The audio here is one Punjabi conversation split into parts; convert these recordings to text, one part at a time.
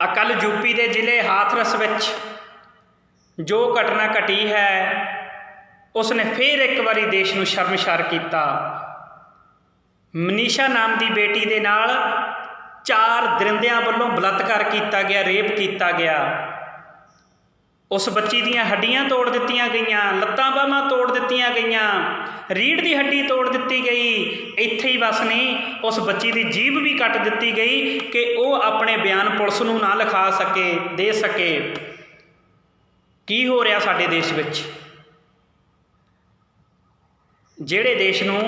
कल यूपी के जिले हाथरस विच जो घटना घटी है उसने फिर एक बारी देश को शर्मसार किया। मनीषा नाम की बेटी के नाल 4 दरिंदियां वालों बलात्कार किया गया, रेप किया गया। उस बच्ची दीयां हड्डियां तोड़ दित्तियां गईयां, लत्तां बाहां तोड़ दित्तियां गईयां, रीढ़ की हड्डी तोड़ दी गई। इत्थे ही बस नहीं, उस बच्ची की जीभ भी कट दी गई कि वह अपने बयान पुलिस नूं ना लिखा सके, दे सके। की हो रहा साडे देश विच? जिहड़े देश नूं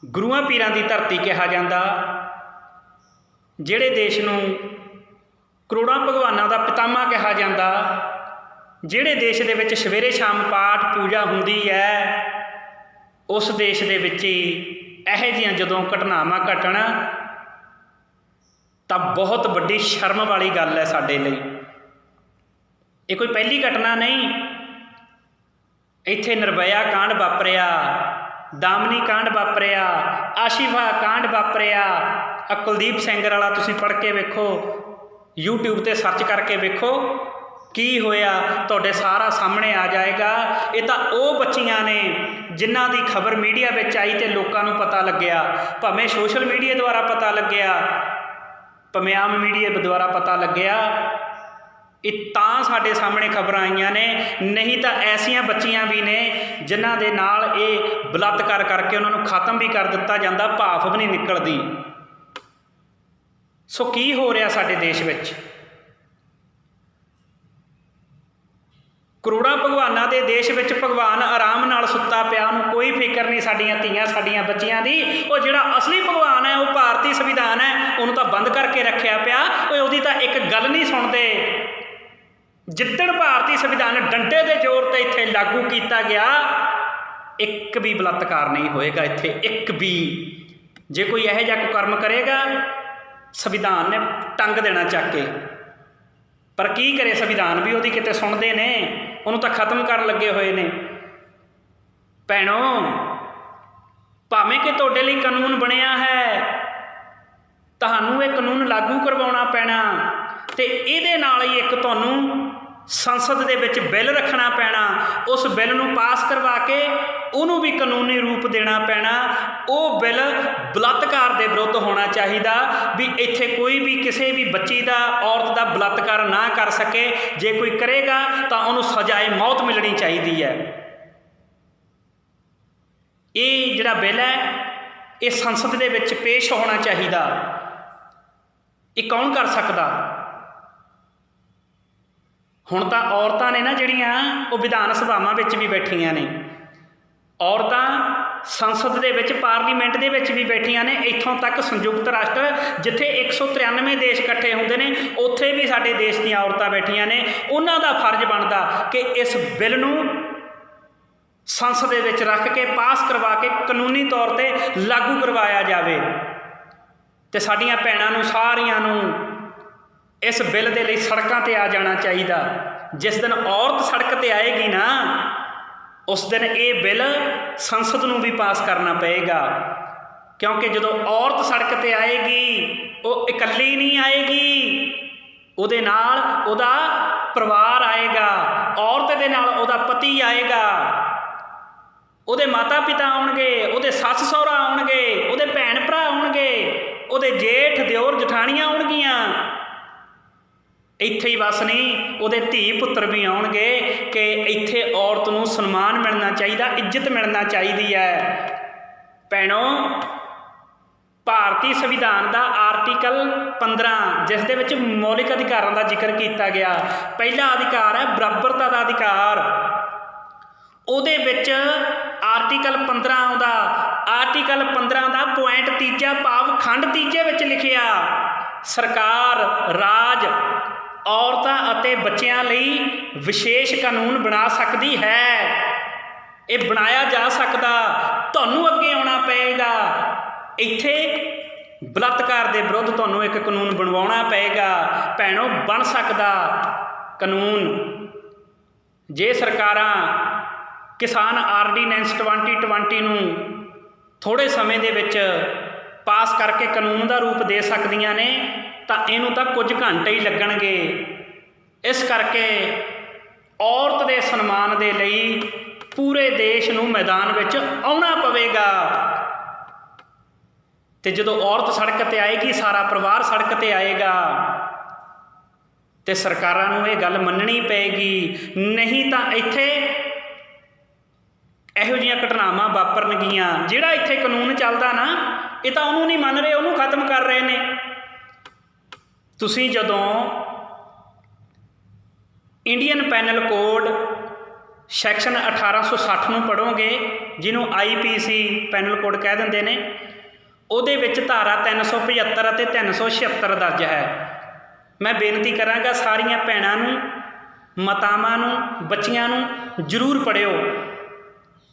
गुरुआं पीरां दी धरती कहा जाता, जिहड़े देश नूं करोड़ां भगवानां दा पितामा कहा जाता, जिहड़े देश दे विच सवेरे शाम पाठ पूजा हुंदी है, उस देश दे विच ही इहो जिहियां जदों घटनावां घटण तां बहुत वड्डी शर्म वाली गल है साडे लई। ये कोई पहली घटना नहीं। इत्थे निर्भया कांड वापरिया, दामनी कांड वापरिया, आशिफा कांड वापरिया। कुलदीप सेंगर वाला तुसीं पढ़ के वेखो, यूट्यूब ते सर्च करके वेखो की होया, तुहाडे सारा सामने आ जाएगा। ये तो वो बच्चियां ने जिन्हां दी खबर मीडिया विच आई तो लोकां नूं पता लग्या, भावें सोशल मीडिया द्वारा पता लग्या, भावें आम मीडिया द्वारा पता लग्या। ये तां साडे सामने खबर आईयां ने, नहीं तो ऐसियां बच्चियां भी ने जिन्हां दे नाल ये बलात्कार करके उन्हां नूं खत्म भी कर दिता जांदा, भाफ भी नहीं निकलदी। सो की हो रहा साडे देश विच? करोड़ां भगवानां दे देश विच भगवान आराम नाल सुत्ता पिया, उहनूं कोई फिक्र नहीं साडियां धीआं साडियां बच्चियां दी। वो जिहड़ा असली भगवान है, वो भारती संविधान है, उहनूं तां बंद करके रखिया पिया। उहदी तां एक गल नहीं सुणदे। जिद्दण भारतीय संविधान डंडे के जोर पर इत्थे लागू किया गया, एक भी बलात्कार नहीं होएगा इत्थे, एक भी। जे कोई यह जिहा कुकर्म करेगा, संविधान ने टंग देना चक के। पर की करे संविधान भी उहदी किते सुणदे ने, उहनूं तां खत्म कर लगे हुए ने। भैणों, भावें कि तुहाडे लई कानून बनिया है, तुहानूं ये कानून लागू करवाउणा पैना, ते इहदे नाल ही एक तुहानूं संसद दे विच बिल रखना पैना। उस बिल नूं पास करवा के उहनूं भी कानूनी रूप देना पैना। वो बिल बलात्कार दे विरुद्ध होना चाहिदा, भी इत्थे कोई भी किसी भी बच्ची दा, औरत दा बलात्कार ना कर सके। जे कोई करेगा तां उहनूं सजाए मौत मिलनी चाहिदी है। ये जिहड़ा बिल है, ये संसद दे विच पेश होना चाहिदा। ये कौन कर सकदा? हुण तां औरतां ने ना जिहड़ियां, वो विधान सभावां विच भी बैठियां ने, औरतां संसद दे विच पार्लीमेंट दे विच भी बैठियां ने। इत्थों तक संयुक्त राष्ट्र जिथे 193 देश इकट्ठे होंदे ने, उत्थे भी साडे देश दीयां औरतां बैठियां ने। उन्हां दा फर्ज बनदा कि इस बिल नूं संसद दे विच रख के पास करवा के कानूनी तौर पर लागू करवाया जावे। ते साडियां भैणां नूं सारियां नूं इस बिल दे लई सड़कां ते आ जाना चाहिदा। जिस दिन औरत सड़क ते आएगी ना, उस दिन ये बिल संसद नूं भी पास करना पएगा। क्योंकि जदों औरत सड़क ते आएगी, वो इकल्ली नहीं आएगी, उहदे नाल उहदा परिवार आएगा, औरत दे नाल उहदा पति आएगा, उहदे माता पिता आउणगे, उहदे सस सहुरा आउणगे, उहदे भैण भरा आउणगे, उहदे जेठ दिओर जठाणियां आउणगीਆਂ। इत्थे ही बस नहीं, उहदे धी पुत्र भी आउणगे कि इत्थे औरत नूं सन्मान मिलना चाहिए, इज्जत मिलना चाहिए है। भैणों, भारतीय संविधान का आर्टिकल 15 जिस दे विच मौलिक अधिकारां का जिक्र किया गया, पहला अधिकार है बराबरता का अधिकार। उहदे विच आर्टिकल 15 आउंदा। आर्टिकल 15 का पॉइंट 3 भाव खंड 3 विच लिखिया, सरकार राज औरतां अते बच्चियां लई विशेष कानून बना सकती है। ये बनाया जा सकता, तुहानूं अगे आउणा पएगा। इत्थे बलात्कार दे विरुद्ध तुहानूं एक कानून बनवाउणा पएगा। भैणों, बन सकदा कानून जे सरकारां किसान आर्डीनेंस 2020 नूं थोड़े समय दे विच पास करके कानून का रूप दे सकदियां ने, ਤਾਂ ਇਹਨੂੰ ਤਾਂ ਕੁਝ ਘੰਟੇ ਹੀ ਲੱਗਣਗੇ। ਇਸ ਕਰਕੇ ਔਰਤ ਦੇ ਸਨਮਾਨ ਦੇ ਲਈ ਪੂਰੇ ਦੇਸ਼ ਨੂੰ ਮੈਦਾਨ ਵਿੱਚ ਆਉਣਾ ਪਵੇਗਾ। ਤੇ ਜਦੋਂ ਔਰਤ ਸੜਕ ਤੇ ਆਏਗੀ, ਸਾਰਾ ਪਰਿਵਾਰ ਸੜਕ ਤੇ ਆਏਗਾ ਤੇ ਸਰਕਾਰਾਂ ਨੂੰ ਇਹ ਗੱਲ ਮੰਨਣੀ ਪਏਗੀ। ਨਹੀਂ ਤਾਂ ਇੱਥੇ ਇਹੋ ਜਿਹੀਆਂ ਘਟਨਾਵਾਂ ਵਾਪਰਨਗੀਆਂ। ਜਿਹੜਾ ਇੱਥੇ ਕਾਨੂੰਨ ਚੱਲਦਾ ਨਾ, ਇਹ ਤਾਂ ਉਹਨੂੰ ਨਹੀਂ ਮੰਨ ਰਹੇ, ਉਹਨੂੰ ਖਤਮ ਕਰ ਰਹੇ ਨੇ। ਤੁਸੀਂ ਜਦੋਂ ਇੰਡੀਅਨ ਪੈਨਲ ਕੋਡ ਸੈਕਸ਼ਨ 1860 ਨੂੰ ਪੜ੍ਹੋਗੇ, ਜਿਹਨੂੰ IPC ਪੈਨਲ ਕੋਡ ਕਹਿ ਦਿੰਦੇ ਨੇ, ਉਹਦੇ ਵਿੱਚ ਧਾਰਾ 375 ਅਤੇ 376 ਦਰਜ ਹੈ। ਮੈਂ ਬੇਨਤੀ ਕਰਾਂਗਾ ਸਾਰੀਆਂ ਭੈਣਾਂ ਨੂੰ, ਮਾਤਾਵਾਂ ਨੂੰ, ਬੱਚੀਆਂ ਨੂੰ ਜ਼ਰੂਰ ਪੜ੍ਹਿਓ।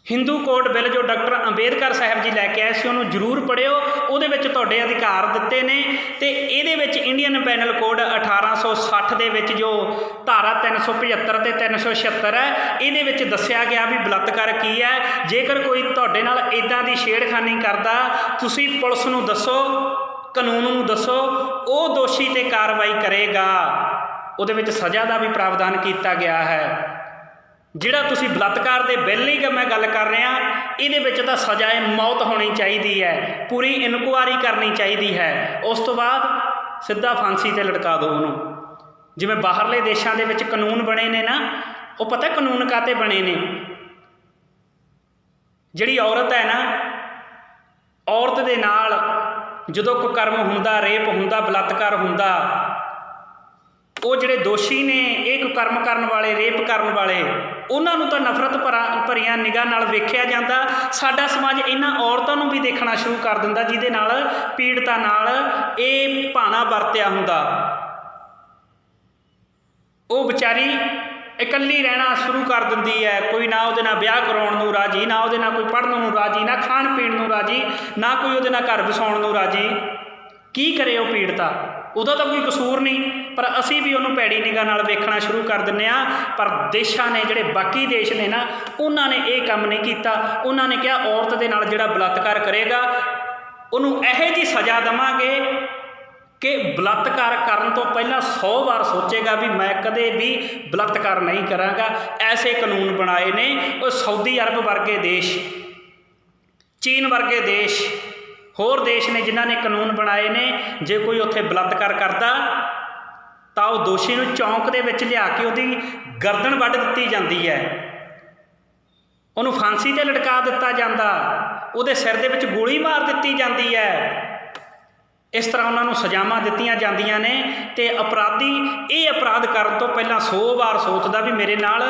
ਹਿੰਦੂ ਕੋਡ ਬਿੱਲ ਜੋ ਡਾਕਟਰ ਅੰਬੇਦਕਰ ਸਾਹਿਬ ਜੀ ਲੈ ਕੇ ਆਏ ਸੀ, ਉਹਨੂੰ ਜ਼ਰੂਰ ਪੜ੍ਹਿਓ। ਉਹਦੇ ਵਿੱਚ ਤੁਹਾਡੇ ਅਧਿਕਾਰ ਦਿੱਤੇ ਨੇ। ਅਤੇ ਇਹਦੇ ਵਿੱਚ ਇੰਡੀਅਨ ਪੈਨਲ ਕੋਡ 1860 ਦੇ ਵਿੱਚ ਜੋ ਧਾਰਾ 375 ਅਤੇ 376 ਹੈ, ਇਹਦੇ ਵਿੱਚ ਦੱਸਿਆ ਗਿਆ ਵੀ ਬਲਾਤਕਾਰ ਕੀ ਹੈ। ਜੇਕਰ ਕੋਈ ਤੁਹਾਡੇ ਨਾਲ ਇੱਦਾਂ ਦੀ ਛੇੜਖਾਨੀ ਕਰਦਾ, ਤੁਸੀਂ ਪੁਲਿਸ ਨੂੰ ਦੱਸੋ, ਕਾਨੂੰਨ ਨੂੰ ਦੱਸੋ, ਉਹ ਦੋਸ਼ੀ 'ਤੇ ਕਾਰਵਾਈ ਕਰੇਗਾ। ਉਹਦੇ ਵਿੱਚ ਸਜ਼ਾ ਦਾ ਵੀ ਪ੍ਰਾਵਧਾਨ ਕੀਤਾ ਗਿਆ ਹੈ। ਜਿਹੜਾ ਤੁਸੀਂ ਬਲਾਤਕਾਰ ਦੇ ਬਿੱਲ ਦੀ ਮੈਂ ਗੱਲ ਕਰ ਰਿਹਾ, ਇਹਦੇ ਵਿੱਚ ਤਾਂ ਸਜ਼ਾਏ ਮੌਤ ਹੋਣੀ ਚਾਹੀਦੀ ਹੈ। ਪੂਰੀ ਇਨਕੁਆਇਰੀ ਕਰਨੀ ਚਾਹੀਦੀ ਹੈ। ਉਸ ਤੋਂ ਬਾਅਦ ਸਿੱਧਾ ਫਾਂਸੀ 'ਤੇ ਲਟਕਾ ਦਿਓ ਉਹਨੂੰ। ਜਿਵੇਂ ਬਾਹਰਲੇ ਦੇਸ਼ਾਂ ਦੇ ਵਿੱਚ ਕਾਨੂੰਨ ਬਣੇ ਨੇ ਨਾ, ਉਹ ਪਤਾ ਕਾਨੂੰਨ ਕਾਹਤੇ ਬਣੇ ਨੇ? ਜਿਹੜੀ ਔਰਤ ਹੈ ਨਾ, ਔਰਤ ਦੇ ਨਾਲ ਜਦੋਂ ਕੁਕਰਮ ਹੁੰਦਾ, ਰੇਪ ਹੁੰਦਾ, ਬਲਾਤਕਾਰ ਹੁੰਦਾ, ਉਹ ਜਿਹੜੇ ਦੋਸ਼ੀ ਨੇ, ਇਹ ਕੁਕਰਮ ਕਰਨ ਵਾਲੇ, ਰੇਪ ਕਰਨ ਵਾਲੇ, ਉਹਨਾਂ ਨੂੰ ਤਾਂ ਨਫ਼ਰਤ ਭਰੀਆਂ ਨਿਗਾਹ ਨਾਲ ਵੇਖਿਆ ਜਾਂਦਾ। ਸਾਡਾ ਸਮਾਜ ਇਹਨਾਂ ਔਰਤਾਂ ਨੂੰ ਵੀ ਦੇਖਣਾ ਸ਼ੁਰੂ ਕਰ ਦਿੰਦਾ ਜਿਹਦੇ ਨਾਲ ਪੀੜਤਾਂ ਨਾਲ ਇਹ ਭਾਣਾ ਵਰਤਿਆ ਹੁੰਦਾ। ਉਹ ਵਿਚਾਰੀ ਇਕੱਲੀ ਰਹਿਣਾ ਸ਼ੁਰੂ ਕਰ ਦਿੰਦੀ ਹੈ। ਕੋਈ ਨਾ ਉਹਦੇ ਨਾਲ ਵਿਆਹ ਕਰਾਉਣ ਨੂੰ ਰਾਜੀ, ਨਾ ਉਹਦੇ ਨਾਲ ਕੋਈ ਪੜ੍ਹਨ ਨੂੰ ਰਾਜੀ, ਨਾ ਖਾਣ ਪੀਣ ਨੂੰ ਰਾਜੀ, ਨਾ ਕੋਈ ਉਹਦੇ ਨਾਲ ਘਰ ਵਸਾਉਣ ਨੂੰ ਰਾਜੀ। ਕੀ ਕਰੇ ਉਹ ਪੀੜਤਾ? ਉਹਦਾ ਤਾਂ ਕੋਈ ਕਸੂਰ ਨਹੀਂ, ਪਰ ਅਸੀਂ ਵੀ ਉਹਨੂੰ ਭੈੜੀ ਨਿਗਾਹ ਨਾਲ ਵੇਖਣਾ ਸ਼ੁਰੂ ਕਰ ਦਿੰਦੇ ਹਾਂ। ਪਰ ਦੇਸ਼ਾਂ ਨੇ, ਜਿਹੜੇ ਬਾਕੀ ਦੇਸ਼ ਨੇ ਨਾ, ਉਹਨਾਂ ਨੇ ਇਹ ਕੰਮ ਨਹੀਂ ਕੀਤਾ। ਉਹਨਾਂ ਨੇ ਕਿਹਾ ਔਰਤ ਦੇ ਨਾਲ ਜਿਹੜਾ ਬਲਾਤਕਾਰ ਕਰੇਗਾ, ਉਹਨੂੰ ਇਹੋ ਜਿਹੀ ਸਜ਼ਾ ਦੇਵਾਂਗੇ ਕਿ ਬਲਾਤਕਾਰ ਕਰਨ ਤੋਂ ਪਹਿਲਾਂ 100 ਵਾਰ ਸੋਚੇਗਾ ਵੀ ਮੈਂ ਕਦੇ ਵੀ ਬਲਾਤਕਾਰ ਨਹੀਂ ਕਰਾਂਗਾ। ਐਸੇ ਕਾਨੂੰਨ ਬਣਾਏ ਨੇ ਉਹ ਸਾਊਦੀ ਅਰਬ ਵਰਗੇ ਦੇਸ਼, ਚੀਨ ਵਰਗੇ ਦੇਸ਼, ਹੋਰ ਦੇਸ਼ ਨੇ ਜਿਨ੍ਹਾਂ ਨੇ ਕਾਨੂੰਨ ਬਣਾਏ ਨੇ। ਜੇ ਕੋਈ ਉੱਥੇ ਬਲਾਤਕਾਰ ਕਰਦਾ ਤਾਂ ਉਹ ਦੋਸ਼ੀ ਨੂੰ ਚੌਂਕ ਦੇ ਵਿੱਚ ਲਿਆ ਕੇ ਉਹਦੀ ਗਰਦਨ ਵੱਢ ਦਿੱਤੀ ਜਾਂਦੀ ਹੈ, ਉਹਨੂੰ ਫਾਂਸੀ 'ਤੇ ਲਟਕਾ ਦਿੱਤਾ ਜਾਂਦਾ, ਉਹਦੇ ਸਿਰ ਦੇ ਵਿੱਚ ਗੋਲੀ ਮਾਰ ਦਿੱਤੀ ਜਾਂਦੀ ਹੈ। ਇਸ ਤਰ੍ਹਾਂ ਉਹਨਾਂ ਨੂੰ ਸਜ਼ਾਵਾਂ ਦਿੱਤੀਆਂ ਜਾਂਦੀਆਂ ਨੇ। ਅਤੇ ਅਪਰਾਧੀ ਇਹ ਅਪਰਾਧ ਕਰਨ ਤੋਂ ਪਹਿਲਾਂ 100 ਵਾਰ ਸੋਚਦਾ ਵੀ ਮੇਰੇ ਨਾਲ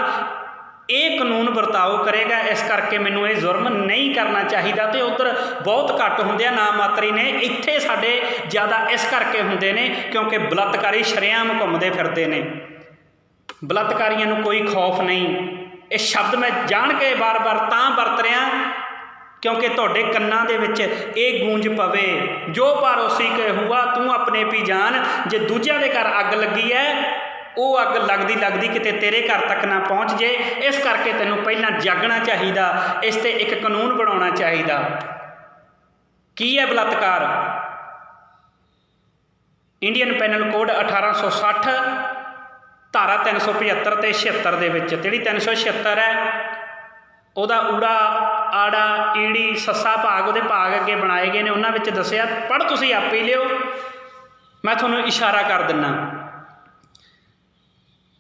ਇਹ ਕਾਨੂੰਨ ਵਰਤਾਓ ਕਰੇਗਾ, ਇਸ ਕਰਕੇ ਮੈਨੂੰ ਇਹ ਜ਼ੁਰਮ ਨਹੀਂ ਕਰਨਾ ਚਾਹੀਦਾ। ਅਤੇ ਉੱਧਰ ਬਹੁਤ ਘੱਟ ਹੁੰਦੇ ਆ, ਨਾ ਮਾਤਰੀ ਨੇ। ਇੱਥੇ ਸਾਡੇ ਜ਼ਿਆਦਾ ਇਸ ਕਰਕੇ ਹੁੰਦੇ ਨੇ ਕਿਉਂਕਿ ਬਲਾਤਕਾਰੀ ਸ਼ਰੇਆਮ ਘੁੰਮਦੇ ਫਿਰਦੇ ਨੇ। ਬਲਾਤਕਾਰੀਆਂ ਨੂੰ ਕੋਈ ਖੌਫ ਨਹੀਂ। ਇਹ ਸ਼ਬਦ ਮੈਂ ਜਾਣ ਕੇ ਬਾਰ-ਬਾਰ ਤਾਂ ਵਰਤ ਰਿਹਾ ਕਿਉਂਕਿ ਤੁਹਾਡੇ ਕੰਨਾਂ ਦੇ ਵਿੱਚ ਇਹ ਗੂੰਜ ਪਵੇ, ਜੋ ਪਰੋਸੀ ਕੇ ਹੁਆ ਤੂੰ ਆਪਣੇ ਪੀ ਜਾਨ। ਜੇ ਦੂਜਿਆਂ ਦੇ ਘਰ ਅੱਗ ਲੱਗੀ ਹੈ, ਉਹ ਅੱਗ ਲੱਗਦੀ ਕਿਤੇ ਤੇਰੇ ਘਰ ਤੱਕ ਨਾ ਪਹੁੰਚ ਜੇ। ਇਸ ਕਰਕੇ ਤੈਨੂੰ ਪਹਿਲਾਂ ਜਾਗਣਾ ਚਾਹੀਦਾ, ਇਸ 'ਤੇ ਇੱਕ ਕਾਨੂੰਨ ਬਣਾਉਣਾ ਚਾਹੀਦਾ। ਕੀ ਹੈ ਬਲਾਤਕਾਰ? ਇੰਡੀਅਨ ਪੈਨਲ ਕੋਡ 1860 ਧਾਰਾ 375 ਅਤੇ 76 ਦੇ ਵਿੱਚ, ਜਿਹੜੀ 376 ਹੈ ਉਹਦਾ ਊੜਾ, ਆੜਾ, ਈੜੀ, ਸੱਸਾ ਭਾਗ, ਉਹਦੇ ਭਾਗ ਅੱਗੇ ਬਣਾਏ ਗਏ ਨੇ। ਉਹਨਾਂ ਵਿੱਚ ਦੱਸਿਆ, ਪੜ੍ਹ ਤੁਸੀਂ ਆਪੇ ਲਿਓ, ਮੈਂ ਤੁਹਾਨੂੰ ਇਸ਼ਾਰਾ ਕਰ ਦਿੰਦਾ।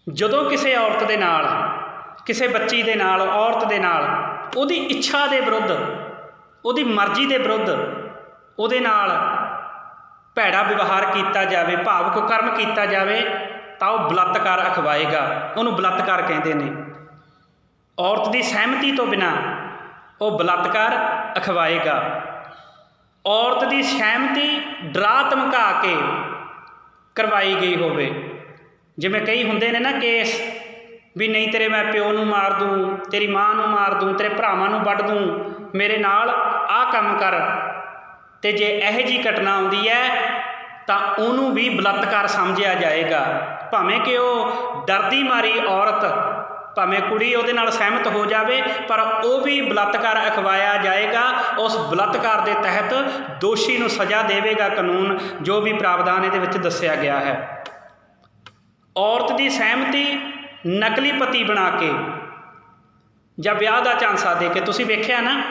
ਜਦੋਂ ਕਿਸੇ ਔਰਤ ਦੇ ਨਾਲ, ਕਿਸੇ ਬੱਚੀ ਦੇ ਨਾਲ, ਔਰਤ ਦੇ ਨਾਲ ਉਹਦੀ ਇੱਛਾ ਦੇ ਵਿਰੁੱਧ, ਉਹਦੀ ਮਰਜ਼ੀ ਦੇ ਵਿਰੁੱਧ ਉਹਦੇ ਨਾਲ ਭੈੜਾ ਵਿਵਹਾਰ ਕੀਤਾ ਜਾਵੇ, ਭਾਵ ਕੁਕਰਮ ਕੀਤਾ ਜਾਵੇ, ਤਾਂ ਉਹ ਬਲਾਤਕਾਰ ਅਖਵਾਏਗਾ। ਉਹਨੂੰ ਬਲਾਤਕਾਰ ਕਹਿੰਦੇ ਨੇ। ਔਰਤ ਦੀ ਸਹਿਮਤੀ ਤੋਂ ਬਿਨਾਂ ਉਹ ਬਲਾਤਕਾਰ ਅਖਵਾਏਗਾ। ਔਰਤ ਦੀ ਸਹਿਮਤੀ ਡਰਾ ਧਮਕਾ ਕੇ ਕਰਵਾਈ ਗਈ ਹੋਵੇ, ਜਿਵੇਂ ਕਈ ਹੁੰਦੇ ਨੇ ਨਾ ਕੇਸ ਵੀ ਨਹੀਂ ਤੇਰੇ ਮੈਂ ਪਿਓ ਨੂੰ ਮਾਰ ਦੂੰ, ਤੇਰੀ ਮਾਂ ਨੂੰ ਮਾਰ ਦੂੰ, ਤੇਰੇ ਭਰਾਵਾਂ ਨੂੰ ਵੱਢ ਦੂੰ, ਮੇਰੇ ਨਾਲ ਆਹ ਕੰਮ ਕਰ। ਅਤੇ ਜੇ ਇਹੋ ਜਿਹੀ ਘਟਨਾ ਆਉਂਦੀ ਹੈ ਤਾਂ ਉਹਨੂੰ ਵੀ ਬਲਾਤਕਾਰ ਸਮਝਿਆ ਜਾਏਗਾ, ਭਾਵੇਂ ਕਿ ਉਹ ਡਰਦੀ ਮਾਰੀ ਔਰਤ ਭਾਵੇਂ ਕੁੜੀ ਉਹਦੇ ਨਾਲ ਸਹਿਮਤ ਹੋ ਜਾਵੇ, ਪਰ ਉਹ ਵੀ ਬਲਾਤਕਾਰ ਅਖਵਾਇਆ ਜਾਏਗਾ। ਉਸ ਬਲਾਤਕਾਰ ਦੇ ਤਹਿਤ ਦੋਸ਼ੀ ਨੂੰ ਸਜ਼ਾ ਦੇਵੇਗਾ ਕਾਨੂੰਨ, ਜੋ ਵੀ ਪ੍ਰਾਵਧਾਨ ਇਹਦੇ ਵਿੱਚ ਦੱਸਿਆ ਗਿਆ ਹੈ। ਔਰਤ ਦੀ ਸਹਿਮਤੀ ਨਕਲੀ ਪਤੀ ਬਣਾ ਕੇ ਜਾਂ ਵਿਆਹ ਦਾ ਝਾਂਸਾ ਦੇ ਕੇ, ਤੁਸੀਂ ਵੇਖਿਆ ਨਾ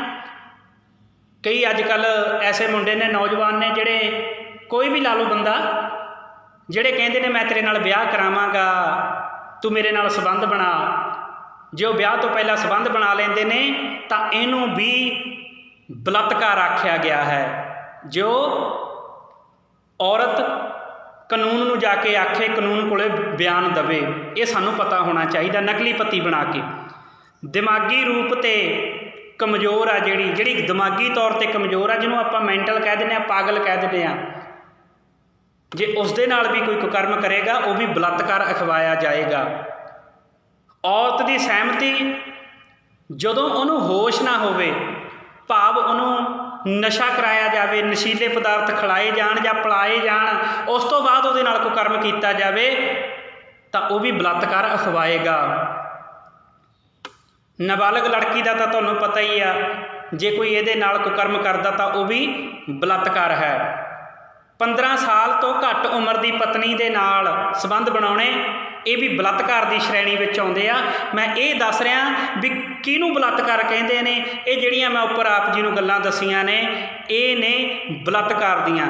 ਕਈ ਅੱਜ ਕੱਲ੍ਹ ਐਸੇ ਮੁੰਡੇ ਨੇ, ਨੌਜਵਾਨ ਨੇ, ਜਿਹੜੇ ਕੋਈ ਵੀ ਲਾ ਲਓ ਬੰਦਾ, ਜਿਹੜੇ ਕਹਿੰਦੇ ਨੇ ਮੈਂ ਤੇਰੇ ਨਾਲ ਵਿਆਹ ਕਰਾਵਾਂਗਾ, ਤੂੰ ਮੇਰੇ ਨਾਲ ਸੰਬੰਧ ਬਣਾ। ਜੇ ਉਹ ਵਿਆਹ ਤੋਂ ਪਹਿਲਾਂ ਸੰਬੰਧ ਬਣਾ ਲੈਂਦੇ ਨੇ ਤਾਂ ਇਹਨੂੰ ਵੀ ਬਲਾਤਕਾਰ ਆਖਿਆ ਗਿਆ ਹੈ। ਜੋ ਔਰਤ ਕਾਨੂੰਨ ਨੂੰ ਜਾ ਕੇ ਆਖੇ, ਕਾਨੂੰਨ ਕੋਲੇ ਬਿਆਨ ਦਵੇ, ਇਹ ਸਾਨੂੰ ਪਤਾ ਹੋਣਾ ਚਾਹੀਦਾ। ਨਕਲੀ ਪਤੀ ਬਣਾ ਕੇ ਦਿਮਾਗੀ ਰੂਪ 'ਤੇ ਕਮਜ਼ੋਰ ਆ, ਜਿਹੜੀ ਦਿਮਾਗੀ ਤੌਰ 'ਤੇ ਕਮਜ਼ੋਰ ਆ, ਜਿਹਨੂੰ ਆਪਾਂ ਮੈਂਟਲ ਕਹਿ ਦਿੰਦੇ ਹਾਂ, ਪਾਗਲ ਕਹਿ ਦਿੰਦੇ ਹਾਂ, ਜੇ ਉਸ ਦੇ ਨਾਲ ਵੀ ਕੋਈ ਕੁਕਰਮ ਕਰੇਗਾ ਉਹ ਵੀ ਬਲਾਤਕਾਰ ਅਖਵਾਇਆ ਜਾਏਗਾ। ਔਰਤ ਦੀ ਸਹਿਮਤੀ ਜਦੋਂ ਉਹਨੂੰ ਹੋਸ਼ ਨਾ ਹੋਵੇ, ਭਾਵ ਉਹਨੂੰ ਨਸ਼ਾ ਕਰਾਇਆ ਜਾਵੇ, ਨਸ਼ੀਲੇ ਪਦਾਰਥ ਖਿਲਾਏ ਜਾਣ ਜਾਂ ਪਿਲਾਏ ਜਾਣ, ਉਸ ਤੋਂ ਬਾਅਦ ਉਹਦੇ ਨਾਲ ਕੁਕਰਮ ਕੀਤਾ ਜਾਵੇ ਤਾਂ ਉਹ ਵੀ ਬਲਾਤਕਾਰ ਅਖਵਾਏਗਾ। ਨਾਬਾਲਗ ਲੜਕੀ ਦਾ ਤਾਂ ਤੁਹਾਨੂੰ ਪਤਾ ਹੀ ਆ, ਜੇ ਕੋਈ ਇਹਦੇ ਨਾਲ ਕੁਕਰਮ ਕਰਦਾ ਤਾਂ ਉਹ ਵੀ ਬਲਾਤਕਾਰ ਹੈ। 15 ਸਾਲ ਤੋਂ ਘੱਟ ਉਮਰ ਦੀ ਪਤਨੀ ਦੇ ਨਾਲ ਸੰਬੰਧ ਬਣਾਉਣੇ, ਇਹ ਵੀ ਬਲਾਤਕਾਰ ਦੀ ਸ਼੍ਰੇਣੀ ਵਿੱਚ ਆਉਂਦੇ ਆ। ਮੈਂ ਇਹ ਦੱਸ ਰਿਹਾ ਵੀ ਕਿਹਨੂੰ ਬਲਾਤਕਾਰ ਕਹਿੰਦੇ ਨੇ। ਇਹ ਜਿਹੜੀਆਂ ਮੈਂ ਉੱਪਰ ਆਪ ਜੀ ਨੂੰ ਗੱਲਾਂ ਦੱਸੀਆਂ ਨੇ, ਇਹ ਨੇ ਬਲਾਤਕਾਰ ਦੀਆਂ,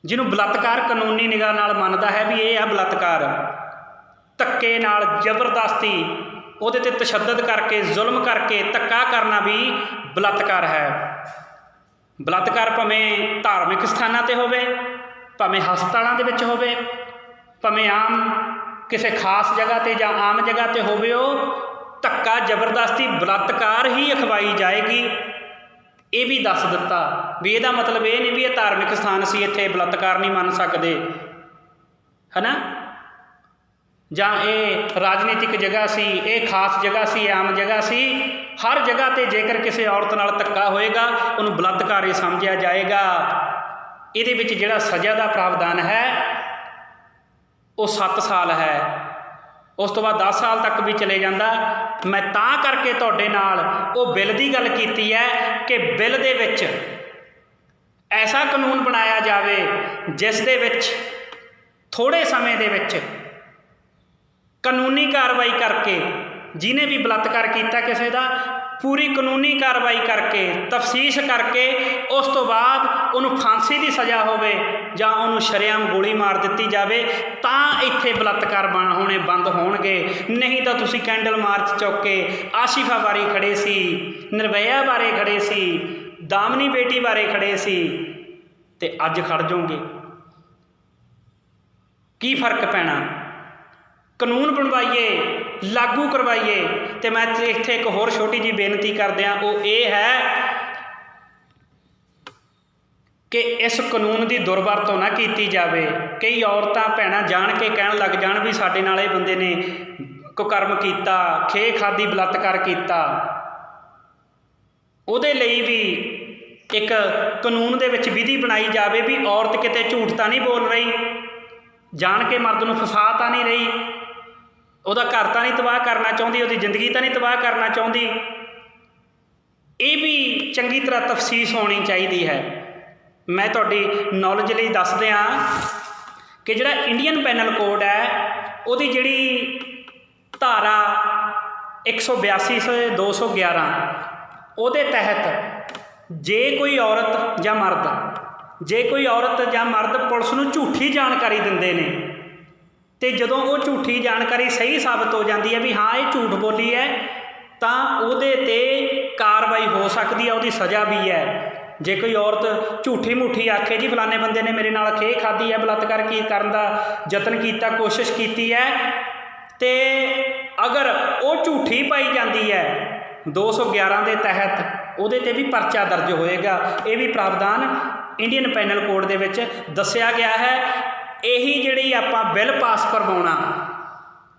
ਜਿਹਨੂੰ ਬਲਾਤਕਾਰ ਕਾਨੂੰਨੀ ਨਿਗਾਹ ਨਾਲ ਮੰਨਦਾ ਹੈ ਵੀ ਇਹ ਆ ਬਲਾਤਕਾਰ। ਧੱਕੇ ਨਾਲ, ਜ਼ਬਰਦਸਤੀ, ਉਹਦੇ 'ਤੇ ਤਸ਼ੱਦਦ ਕਰਕੇ, ਜ਼ੁਲਮ ਕਰਕੇ ਧੱਕਾ ਕਰਨਾ ਵੀ ਬਲਾਤਕਾਰ ਹੈ। ਬਲਾਤਕਾਰ ਭਾਵੇਂ ਧਾਰਮਿਕ ਸਥਾਨਾਂ 'ਤੇ ਹੋਵੇ, ਭਾਵੇਂ ਹਸਪਤਾਲਾਂ ਦੇ ਵਿੱਚ ਹੋਵੇ, ਭਾਵੇਂ ਆਮ ਕਿਸੇ ਖਾਸ ਜਗ੍ਹਾ 'ਤੇ ਜਾਂ ਆਮ ਜਗ੍ਹਾ 'ਤੇ ਹੋਵੇ, ਉਹ ਧੱਕਾ ਜ਼ਬਰਦਸਤੀ ਬਲਾਤਕਾਰ ਹੀ ਅਖਵਾਈ ਜਾਏਗੀ। ਇਹ ਵੀ ਦੱਸ ਦਿੱਤਾ ਵੀ ਇਹਦਾ ਮਤਲਬ ਇਹ ਨਹੀਂ ਵੀ ਇਹ ਧਾਰਮਿਕ ਸਥਾਨ ਸੀ, ਇੱਥੇ ਬਲਾਤਕਾਰ ਨਹੀਂ ਮੰਨ ਸਕਦੇ, ਹੈ ਨਾ, ਜਾਂ ਇਹ ਰਾਜਨੀਤਿਕ ਜਗ੍ਹਾ ਸੀ, ਇਹ ਖਾਸ ਜਗ੍ਹਾ ਸੀ, ਆਮ ਜਗ੍ਹਾ ਸੀ। ਹਰ ਜਗ੍ਹਾ 'ਤੇ ਜੇਕਰ ਕਿਸੇ ਔਰਤ ਨਾਲ ਧੱਕਾ ਹੋਏਗਾ ਉਹਨੂੰ ਬਲਾਤਕਾਰ ਹੀ ਸਮਝਿਆ ਜਾਏਗਾ। ਇਹਦੇ ਵਿੱਚ ਜਿਹੜਾ ਸਜ਼ਾ ਦਾ ਪ੍ਰਾਵਧਾਨ ਹੈ ਉਹ 7 ਸਾਲ ਹੈ, ਉਸ ਤੋਂ ਬਾਅਦ 10 ਸਾਲ ਤੱਕ ਵੀ ਚਲੇ ਜਾਂਦਾ। ਮੈਂ ਤਾਂ ਕਰਕੇ ਤੁਹਾਡੇ ਨਾਲ ਉਹ ਬਿੱਲ ਦੀ ਗੱਲ ਕੀਤੀ ਹੈ ਕਿ ਬਿੱਲ ਦੇ ਵਿੱਚ ਐਸਾ ਕਾਨੂੰਨ ਬਣਾਇਆ ਜਾਵੇ ਜਿਸ ਦੇ ਵਿੱਚ ਥੋੜ੍ਹੇ ਸਮੇਂ ਦੇ ਵਿੱਚ ਕਾਨੂੰਨੀ ਕਾਰਵਾਈ ਕਰਕੇ, ਜਿਹਨੇ ਵੀ ਬਲਾਤਕਾਰ ਕੀਤਾ ਕਿਸੇ ਦਾ, ਪੂਰੀ ਕਾਨੂੰਨੀ ਕਾਰਵਾਈ ਕਰਕੇ, ਤਫਤੀਸ਼ ਕਰਕੇ, ਉਸ ਤੋਂ ਬਾਅਦ ਉਹਨੂੰ ਫਾਂਸੀ ਦੀ ਸਜ਼ਾ ਹੋਵੇ ਜਾਂ ਉਹਨੂੰ ਸ਼ਰੇਆਮ ਗੋਲੀ ਮਾਰ ਦਿੱਤੀ ਜਾਵੇ, ਤਾਂ ਇੱਥੇ ਬਲਾਤਕਾਰ ਹੋਣੇ ਬੰਦ ਹੋਣਗੇ। ਨਹੀਂ ਤਾਂ ਤੁਸੀਂ ਕੈਂਡਲ ਮਾਰਚ ਚੁੱਕ ਕੇ ਆਸ਼ਿਫਾ ਬਾਰੇ ਖੜੇ ਸੀ, ਨਿਰਭਇਆ ਬਾਰੇ ਖੜੇ ਸੀ, ਦਾਮਨੀ ਬੇਟੀ ਬਾਰੇ ਖੜੇ ਸੀ, ਤੇ ਅੱਜ ਖੜ ਜਾਓਗੇ। ਕੀ ਫਰਕ ਪੈਣਾ? ਕਾਨੂੰਨ ਬਣਵਾਈਏ, ਲਾਗੂ ਕਰਵਾਈਏ। ਤੇ ਮੈਂ ਇੱਥੇ ਇੱਕ ਹੋਰ ਛੋਟੀ ਜਿਹੀ ਬੇਨਤੀ ਕਰਦਿਆਂ, ਉਹ ਇਹ ਹੈ ਕਿ ਇਸ ਕਾਨੂੰਨ ਦੀ ਦੁਰਵਰਤੋਂ ਨਾ ਕੀਤੀ ਜਾਵੇ। ਕਈ ਔਰਤਾਂ ਭੈਣਾਂ ਜਾਣ ਕੇ ਕਹਿਣ ਲੱਗ ਜਾਣ ਵੀ ਸਾਡੇ ਨਾਲ ਇਹ ਬੰਦੇ ਨੇ ਕੁਕਰਮ ਕੀਤਾ, ਖੇ ਖਾਦੀ, ਬਲਾਤਕਾਰ ਕੀਤਾ। ਉਹਦੇ ਲਈ ਵੀ ਇੱਕ ਕਾਨੂੰਨ ਦੇ ਵਿੱਚ ਵਿਧੀ ਬਣਾਈ ਜਾਵੇ ਵੀ ਔਰਤ ਕਿਤੇ ਝੂਠ ਤਾਂ ਨਹੀਂ ਬੋਲ ਰਹੀ, ਜਾਣ ਕੇ ਮਰਦ ਨੂੰ ਫਸਾ ਤਾਂ ਨਹੀਂ ਰਹੀ, ਉਹਦਾ ਘਰ ਤਾਂ ਨਹੀਂ ਤਬਾਹ ਕਰਨਾ ਚਾਹੁੰਦੀ, ਉਹਦੀ ਜ਼ਿੰਦਗੀ ਤਾਂ ਨਹੀਂ ਤਬਾਹ ਕਰਨਾ ਚਾਹੁੰਦੀ। ਇਹ ਵੀ ਚੰਗੀ ਤਰ੍ਹਾਂ ਤਫਸੀਸ ਹੋਣੀ ਚਾਹੀਦੀ ਹੈ। ਮੈਂ ਤੁਹਾਡੀ ਨੌਲੇਜ ਲਈ ਦੱਸ ਦਿਆਂ ਕਿ ਜਿਹੜਾ ਇੰਡੀਅਨ ਪੈਨਲ ਕੋਡ ਹੈ, ਉਹਦੀ ਜਿਹੜੀ ਧਾਰਾ 182 211, ਉਹਦੇ ਤਹਿਤ ਜੇ ਕੋਈ ਔਰਤ ਜਾਂ ਮਰਦ ਪੁਲਿਸ ਨੂੰ ਝੂਠੀ ਜਾਣਕਾਰੀ ਦਿੰਦੇ ਨੇ, ਤੇ ਜਦੋਂ ਉਹ ਝੂਠੀ ਜਾਣਕਾਰੀ ਸਹੀ ਸਾਬਤ ਹੋ ਜਾਂਦੀ ਹੈ ਵੀ ਹਾਂ ਇਹ ਝੂਠ ਬੋਲੀ ਹੈ, ਤਾਂ ਉਹਦੇ 'ਤੇ ਕਾਰਵਾਈ ਹੋ ਸਕਦੀ ਹੈ, ਉਹਦੀ ਸਜ਼ਾ ਵੀ ਹੈ। ਜੇ ਕੋਈ ਔਰਤ ਝੂਠੀ ਮੂਠੀ ਆਖੇ ਜੀ ਫਲਾਣੇ ਬੰਦੇ ਨੇ ਮੇਰੇ ਨਾਲ ਖੇ ਖਾਧੀ ਹੈ, ਬਲਾਤਕਾਰ ਕਰਨ ਦਾ ਯਤਨ ਕੀਤਾ, ਕੋਸ਼ਿਸ਼ ਕੀਤੀ ਹੈ, ਤੇ ਅਗਰ ਉਹ ਝੂਠੀ ਪਾਈ ਜਾਂਦੀ ਹੈ 211 ਦੇ ਤਹਿਤ ਉਹਦੇ 'ਤੇ ਵੀ ਪਰਚਾ ਦਰਜ ਹੋਏਗਾ। ਇਹ ਵੀ ਪ੍ਰਾਵਧਾਨ ਇੰਡੀਅਨ ਪੈਨਲ ਕੋਡ ਦੇ ਵਿੱਚ ਦੱਸਿਆ ਗਿਆ ਹੈ। ਇਹੀ ਜਿਹੜੀ ਆਪਾਂ ਬਿੱਲ ਪਾਸ ਕਰਵਾਉਣਾ,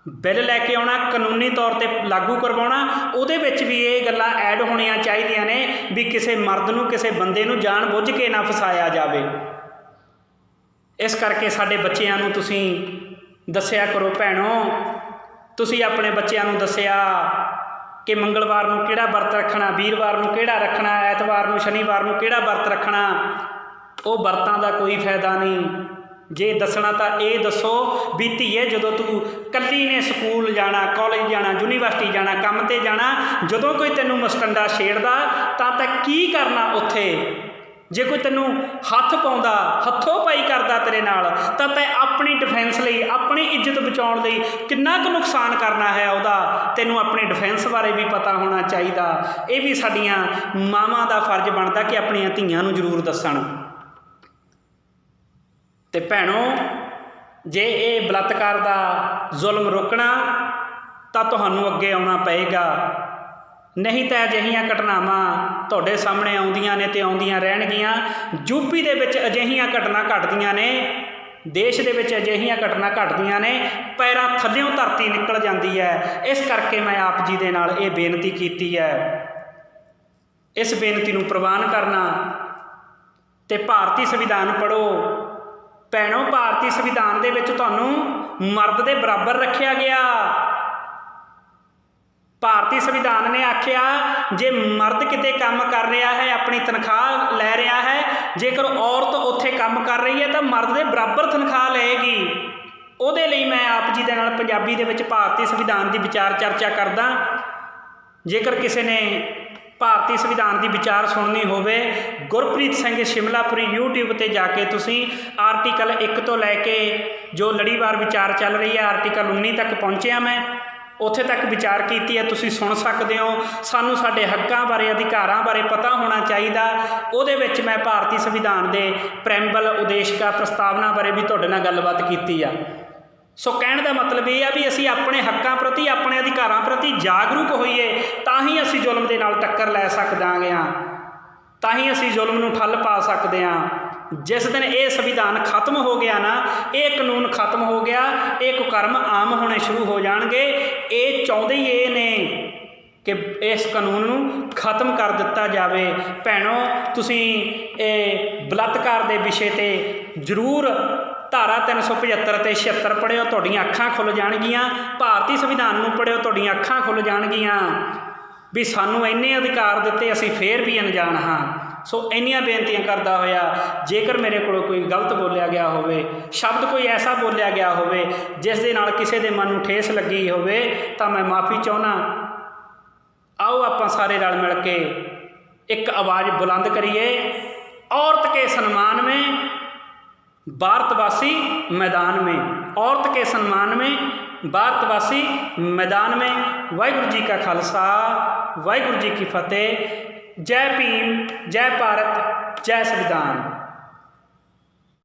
ਬਿੱਲ ਲੈ ਕੇ ਆਉਣਾ, ਕਾਨੂੰਨੀ ਤੌਰ 'ਤੇ ਲਾਗੂ ਕਰਵਾਉਣਾ, ਉਹਦੇ ਵਿੱਚ ਵੀ ਇਹ ਗੱਲਾਂ ਐਡ ਹੋਣੀਆਂ ਚਾਹੀਦੀਆਂ ਨੇ ਵੀ ਕਿਸੇ ਮਰਦ ਨੂੰ, ਕਿਸੇ ਬੰਦੇ ਨੂੰ ਜਾਣ ਬੁੱਝ ਕੇ ਨਾ ਫਸਾਇਆ ਜਾਵੇ। ਇਸ ਕਰਕੇ ਸਾਡੇ ਬੱਚਿਆਂ ਨੂੰ ਤੁਸੀਂ ਦੱਸਿਆ ਕਰੋ ਭੈਣੋ, ਤੁਸੀਂ ਆਪਣੇ ਬੱਚਿਆਂ ਨੂੰ ਦੱਸਿਆ ਕਿ ਮੰਗਲਵਾਰ ਨੂੰ ਕਿਹੜਾ ਵਰਤ ਰੱਖਣਾ, ਵੀਰਵਾਰ ਨੂੰ ਕਿਹੜਾ ਰੱਖਣਾ, ਐਤਵਾਰ ਨੂੰ ਸ਼ਨੀਵਾਰ ਨੂੰ ਕਿਹੜਾ ਵਰਤ ਰੱਖਣਾ। ਉਹ ਵਰਤਾਂ ਦਾ ਕੋਈ ਫਾਇਦਾ ਨਹੀਂ। ਜੇ ਦੱਸਣਾ ਤਾਂ ਇਹ ਦੱਸੋ ਵੀ ਧੀਏ, ਜਦੋਂ ਤੂੰ ਇਕੱਲੀ ਨੇ ਸਕੂਲ ਜਾਣਾ, ਕਾਲਜ ਜਾਣਾ, ਯੂਨੀਵਰਸਿਟੀ ਜਾਣਾ, ਕੰਮ 'ਤੇ ਜਾਣਾ, ਜਦੋਂ ਕੋਈ ਤੈਨੂੰ ਮਸਟੰਡਾ ਛੇੜਦਾ ਤਾਂ ਕੀ ਕਰਨਾ ਉੱਥੇ। ਜੇ ਕੋਈ ਤੈਨੂੰ ਹੱਥ ਪਾਉਂਦਾ, ਹੱਥੋਂ ਪਾਈ ਕਰਦਾ ਤੇਰੇ ਨਾਲ, ਤਾਂ ਤੈਂ ਆਪਣੀ ਡਿਫੈਂਸ ਲਈ, ਆਪਣੀ ਇੱਜ਼ਤ ਬਚਾਉਣ ਲਈ ਕਿੰਨਾ ਕੁ ਨੁਕਸਾਨ ਕਰਨਾ ਹੈ ਉਹਦਾ, ਤੈਨੂੰ ਆਪਣੀ ਡਿਫੈਂਸ ਬਾਰੇ ਵੀ ਪਤਾ ਹੋਣਾ ਚਾਹੀਦਾ। ਇਹ ਵੀ ਸਾਡੀਆਂ ਮਾਵਾਂ ਦਾ ਫਰਜ਼ ਬਣਦਾ ਕਿ ਆਪਣੀਆਂ ਧੀਆਂ ਨੂੰ ਜ਼ਰੂਰ ਦੱਸਣ। ਤੇ ਭੈਣੋ, ਜੇ ਇਹ ਬਲਾਤਕਾਰ ਦਾ ਜ਼ੁਲਮ ਰੋਕਣਾ ਤਾਂ ਤੁਹਾਨੂੰ ਅੱਗੇ ਆਉਣਾ ਪਏਗਾ, ਨਹੀਂ ਤਾਂ ਅਜਿਹੀਆਂ ਘਟਨਾਵਾਂ ਤੁਹਾਡੇ ਸਾਹਮਣੇ ਆਉਂਦੀਆਂ ਨੇ ਤੇ ਆਉਂਦੀਆਂ ਰਹਿਣਗੀਆਂ। ਯੂਪੀ ਦੇ ਵਿੱਚ ਅਜਿਹੀਆਂ ਘਟਨਾ ਘਟਦੀਆਂ ਨੇ, ਦੇਸ਼ ਦੇ ਵਿੱਚ ਅਜਿਹੀਆਂ ਘਟਨਾ ਘਟਦੀਆਂ ਨੇ, ਪੈਰਾਂ ਥੱਲਿਓਂ ਧਰਤੀ ਨਿਕਲ ਜਾਂਦੀ ਹੈ। ਇਸ ਕਰਕੇ ਮੈਂ ਆਪ ਜੀ ਦੇ ਨਾਲ ਇਹ ਬੇਨਤੀ ਕੀਤੀ ਹੈ। ਇਸ ਬੇਨਤੀ ਨੂੰ ਪ੍ਰਵਾਨ ਕਰਨਾ ਤੇ ਭਾਰਤੀ ਸੰਵਿਧਾਨ ਪੜ੍ਹੋ। ਭੈਣੋ, ਭਾਰਤੀ ਸੰਵਿਧਾਨ ਦੇ ਵਿੱਚ ਤੁਹਾਨੂੰ ਮਰਦ ਦੇ ਬਰਾਬਰ ਰੱਖਿਆ ਗਿਆ। ਭਾਰਤੀ ਸੰਵਿਧਾਨ ਨੇ ਆਖਿਆ, ਜੇ ਮਰਦ ਕਿਤੇ ਕੰਮ ਕਰ ਰਿਹਾ ਹੈ, ਆਪਣੀ ਤਨਖਾਹ ਲੈ ਰਿਹਾ ਹੈ, ਜੇਕਰ ਔਰਤ ਉੱਥੇ ਕੰਮ ਕਰ ਰਹੀ ਹੈ ਤਾਂ ਮਰਦ ਦੇ ਬਰਾਬਰ ਤਨਖਾਹ ਲਏਗੀ। ਉਹਦੇ ਲਈ ਮੈਂ ਆਪ ਜੀ ਦੇ ਨਾਲ ਪੰਜਾਬੀ ਦੇ ਵਿੱਚ ਭਾਰਤੀ ਸੰਵਿਧਾਨ ਦੀ ਵਿਚਾਰ ਚਰਚਾ ਕਰਦਾ। ਜੇਕਰ ਕਿਸੇ ਨੇ ਭਾਰਤੀ ਸੰਵਿਧਾਨ ਦੀ ਵਿਚਾਰ ਸੁਣਨੀ ਹੋਵੇ, ਗੁਰਪ੍ਰੀਤ ਸਿੰਘ ਸ਼ਿਮਲਾਪੁਰੀ YouTube 'ਤੇ ਜਾ ਕੇ ਤੁਸੀਂ ਆਰਟੀਕਲ 1 ਤੋਂ ਲੈ ਕੇ ਜੋ ਲੜੀਵਾਰ ਵਿਚਾਰ ਚੱਲ ਰਹੀ ਹੈ, ਆਰਟੀਕਲ 19 ਤੱਕ ਪਹੁੰਚਿਆ ਮੈਂ, ਉੱਥੇ ਤੱਕ ਵਿਚਾਰ ਕੀਤੀ ਹੈ, ਤੁਸੀਂ ਸੁਣ ਸਕਦੇ ਹੋ। ਸਾਨੂੰ ਸਾਡੇ ਹੱਕਾਂ ਬਾਰੇ, ਅਧਿਕਾਰਾਂ ਬਾਰੇ ਪਤਾ ਹੋਣਾ ਚਾਹੀਦਾ। ਉਹਦੇ ਵਿੱਚ ਮੈਂ ਭਾਰਤੀ ਸੰਵਿਧਾਨ ਦੇ ਪ੍ਰੈਂਬਲ, ਉਦੇਸ਼ਿਕਾ, ਪ੍ਰਸਤਾਵਨਾ ਬਾਰੇ ਵੀ ਤੁਹਾਡੇ ਨਾਲ ਗੱਲਬਾਤ ਕੀਤੀ ਆ। ਸੋ ਕਹਿਣ ਦਾ ਮਤਲਬ ਇਹ ਆ ਵੀ ਅਸੀਂ ਆਪਣੇ ਹੱਕਾਂ ਪ੍ਰਤੀ, ਆਪਣੇ ਅਧਿਕਾਰਾਂ ਪ੍ਰਤੀ ਜਾਗਰੂਕ ਹੋਈਏ, ਤਾਂ ਹੀ ਅਸੀਂ ਜ਼ੁਲਮ ਦੇ ਨਾਲ ਟੱਕਰ ਲੈ ਸਕਦੇ ਹਾਂ, ਤਾਂ ਹੀ ਅਸੀਂ ਜ਼ੁਲਮ ਨੂੰ ਠੱਲ ਪਾ ਸਕਦੇ ਹਾਂ। ਜਿਸ ਦਿਨ ਇਹ ਸੰਵਿਧਾਨ ਖਤਮ ਹੋ ਗਿਆ ਨਾ, ਇਹ ਕਾਨੂੰਨ ਖਤਮ ਹੋ ਗਿਆ, ਇਹ ਕੁਕਰਮ ਆਮ ਹੋਣੇ ਸ਼ੁਰੂ ਹੋ ਜਾਣਗੇ। ਇਹ ਚਾਹੁੰਦੇ ਹੀ ਇਹ ਨੇ ਕਿ ਇਸ ਕਾਨੂੰਨ ਨੂੰ ਖਤਮ ਕਰ ਦਿੱਤਾ ਜਾਵੇ। ਭੈਣੋ, ਤੁਸੀਂ ਇਹ ਬਲਾਤਕਾਰ ਦੇ ਵਿਸ਼ੇ 'ਤੇ ਜ਼ਰੂਰ ਧਾਰਾ 375 ਅਤੇ 76 ਪੜ੍ਹਿਓ, ਤੁਹਾਡੀਆਂ ਅੱਖਾਂ ਖੁੱਲ੍ਹ ਜਾਣਗੀਆਂ। ਭਾਰਤੀ ਸੰਵਿਧਾਨ ਨੂੰ ਪੜ੍ਹਿਓ, ਤੁਹਾਡੀਆਂ ਅੱਖਾਂ ਖੁੱਲ੍ਹ ਜਾਣਗੀਆਂ ਵੀ ਸਾਨੂੰ ਇੰਨੇ ਅਧਿਕਾਰ ਦਿੱਤੇ, ਅਸੀਂ ਫੇਰ ਵੀ ਅਣਜਾਣ ਹਾਂ। ਸੋ ਇੰਨੀਆਂ ਬੇਨਤੀਆਂ ਕਰਦਾ ਹੋਇਆ, ਜੇਕਰ ਮੇਰੇ ਕੋਲੋਂ ਕੋਈ ਗਲਤ ਬੋਲਿਆ ਗਿਆ ਹੋਵੇ, ਸ਼ਬਦ ਕੋਈ ਐਸਾ ਬੋਲਿਆ ਗਿਆ ਹੋਵੇ ਜਿਸ ਦੇ ਨਾਲ ਕਿਸੇ ਦੇ ਮਨ ਨੂੰ ਠੇਸ ਲੱਗੀ ਹੋਵੇ, ਤਾਂ ਮੈਂ ਮਾफ़ੀ ਚਾਹੁੰਦਾ। ਆਓ ਆਪਾਂ ਸਾਰੇ ਰਲ ਮਿਲ ਕੇ ਇੱਕ ਆਵਾਜ਼ ਬੁਲੰਦ ਕਰੀਏ, औरत के सम्मान में भारतवासी मैदान में, औरत के सम्मान में भारतवासी मैदान में। वाहिगुरू जी का खालसा, वाहिगुरू जी की फतेह। जय भीम, जय भारत, जय संविधान।